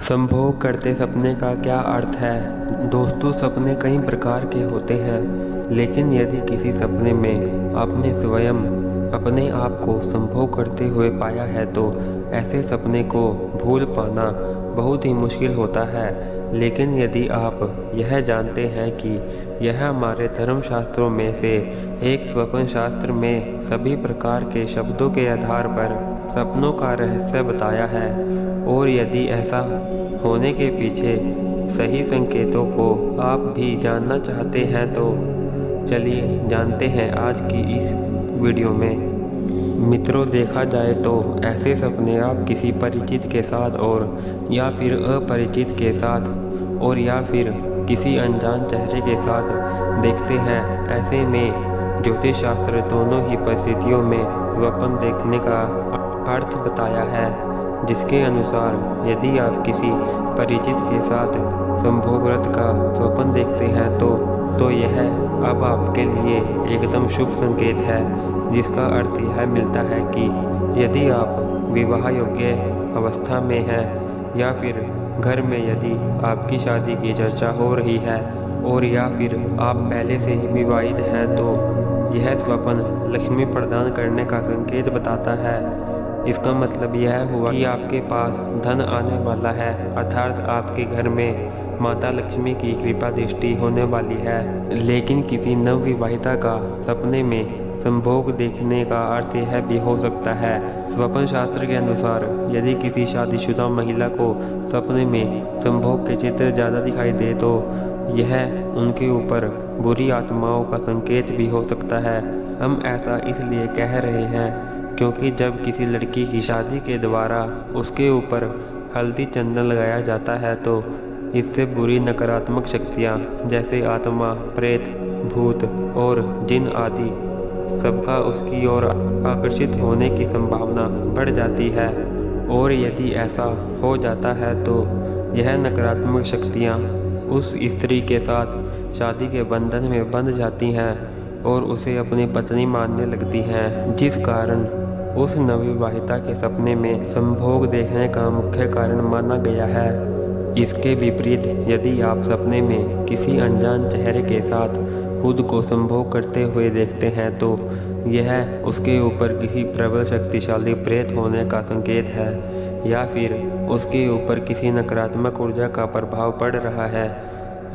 संभोग करते सपने का क्या अर्थ है? दोस्तों, सपने कई प्रकार के होते हैं, लेकिन यदि किसी सपने में आपने स्वयं अपने आप को संभोग करते हुए पाया है तो ऐसे सपने को भूल पाना बहुत ही मुश्किल होता है। लेकिन यदि आप यह जानते हैं कि यह हमारे धर्मशास्त्रों में से एक स्वप्न शास्त्र में सभी प्रकार के शब्दों के आधार पर सपनों का रहस्य बताया है, और यदि ऐसा होने के पीछे सही संकेतों को आप भी जानना चाहते हैं तो चलिए जानते हैं आज की इस वीडियो में। मित्रों, देखा जाए तो ऐसे सपने आप किसी परिचित के साथ और या फिर अपरिचित के साथ और या फिर किसी अनजान चेहरे के साथ देखते हैं। ऐसे में ज्योतिष शास्त्र दोनों ही परिस्थितियों में स्वप्न देखने का अर्थ बताया है, जिसके अनुसार यदि आप किसी परिचित के साथ संभोगरत का स्वप्न देखते हैं तो यह अब आपके लिए एकदम शुभ संकेत है, जिसका अर्थ यह मिलता है कि यदि आप विवाह योग्य अवस्था में हैं या फिर घर में यदि आपकी शादी की चर्चा हो रही है और या फिर आप पहले से ही विवाहित हैं तो यह स्वप्न लक्ष्मी प्रदान करने का संकेत बताता है। इसका मतलब यह हुआ कि आपके पास धन आने वाला है, अर्थात आपके घर में माता लक्ष्मी की कृपा दृष्टि होने वाली है। लेकिन किसी नवविवाहिता का सपने में संभोग देखने का अर्थ यह भी हो सकता है। स्वप्न शास्त्र के अनुसार यदि किसी शादीशुदा महिला को सपने में संभोग के चित्र ज़्यादा दिखाई दे तो यह उनके ऊपर बुरी आत्माओं का संकेत भी हो सकता है। हम ऐसा इसलिए कह रहे हैं क्योंकि जब किसी लड़की की शादी के द्वारा उसके ऊपर हल्दी चंदन लगाया जाता है तो इससे बुरी नकारात्मक शक्तियाँ जैसे आत्मा, प्रेत, भूत और जिन आदि सबका उसकी ओर आकर्षित होने की संभावना बढ़ जाती है। और यदि ऐसा हो जाता है तो यह नकारात्मक शक्तियाँ उस स्त्री के साथ शादी के बंधन में बंध जाती हैं और उसे अपनी पत्नी मानने लगती हैं, जिस कारण उस नवविवाहिता के सपने में संभोग देखने का मुख्य कारण माना गया है। इसके विपरीत यदि आप सपने में किसी अनजान चेहरे के साथ खुद को संभोग करते हुए देखते हैं तो यह उसके ऊपर किसी प्रबल शक्तिशाली प्रेत होने का संकेत है या फिर उसके ऊपर किसी नकारात्मक ऊर्जा का प्रभाव पड़ रहा है।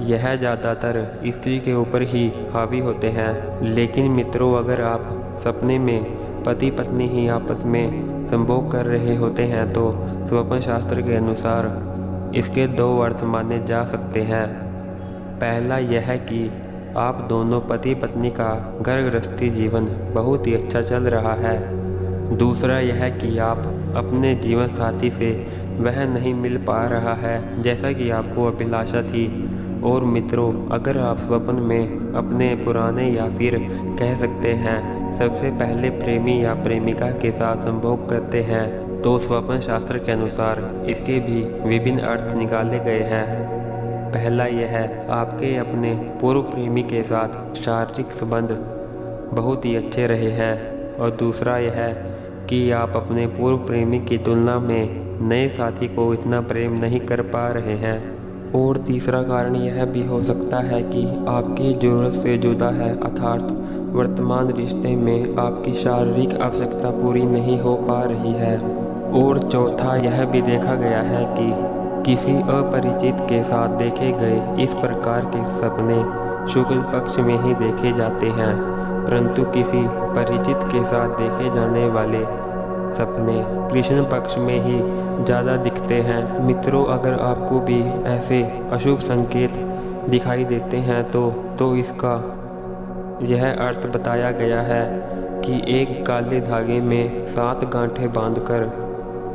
यह ज़्यादातर स्त्री के ऊपर ही हावी होते हैं। लेकिन मित्रों, अगर आप सपने में पति पत्नी ही आपस में संभोग कर रहे होते हैं तो स्वप्न शास्त्र के अनुसार इसके दो अर्थ माने जा सकते हैं। पहला यह कि आप दोनों पति पत्नी का घर गृहस्थी जीवन बहुत ही अच्छा चल रहा है। दूसरा यह कि आप अपने जीवन साथी से वह नहीं मिल पा रहा है जैसा कि आपको अभिलाषा थी। और मित्रों, अगर आप स्वप्न में अपने पुराने या फिर कह सकते हैं सबसे पहले प्रेमी या प्रेमिका के साथ संभोग करते हैं तो स्वप्न शास्त्र के अनुसार इसके भी विभिन्न अर्थ निकाले गए हैं। पहला यह आपके अपने पूर्व प्रेमी के साथ शारीरिक संबंध बहुत ही अच्छे रहे हैं, और दूसरा यह कि आप अपने पूर्व प्रेमी की तुलना में नए साथी को इतना प्रेम नहीं कर पा रहे हैं। और तीसरा कारण यह भी हो सकता है कि आपकी ज़रूरत से जुदा है, अर्थात वर्तमान रिश्ते में आपकी शारीरिक आवश्यकता पूरी नहीं हो पा रही है। और चौथा यह भी देखा गया है कि किसी अपरिचित के साथ देखे गए इस प्रकार के सपने शुक्ल पक्ष में ही देखे जाते हैं, परंतु किसी परिचित के साथ देखे जाने वाले सपने कृष्ण पक्ष में ही ज़्यादा दिखते हैं। मित्रों, अगर आपको भी ऐसे अशुभ संकेत दिखाई देते हैं तो इसका यह अर्थ बताया गया है कि एक काले धागे में 7 गांठें बांधकर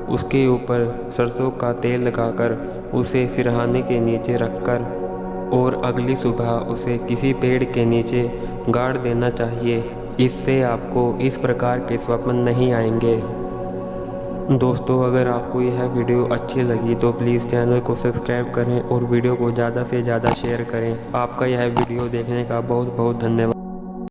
उसके ऊपर सरसों का तेल लगाकर उसे सिरहाने के नीचे रखकर और अगली सुबह उसे किसी पेड़ के नीचे गाड़ देना चाहिए। इससे आपको इस प्रकार के स्वप्न नहीं आएंगे। दोस्तों, अगर आपको यह वीडियो अच्छी लगी तो प्लीज़ चैनल को सब्सक्राइब करें और वीडियो को ज़्यादा से ज़्यादा शेयर करें। आपका यह वीडियो देखने का बहुत बहुत धन्यवाद।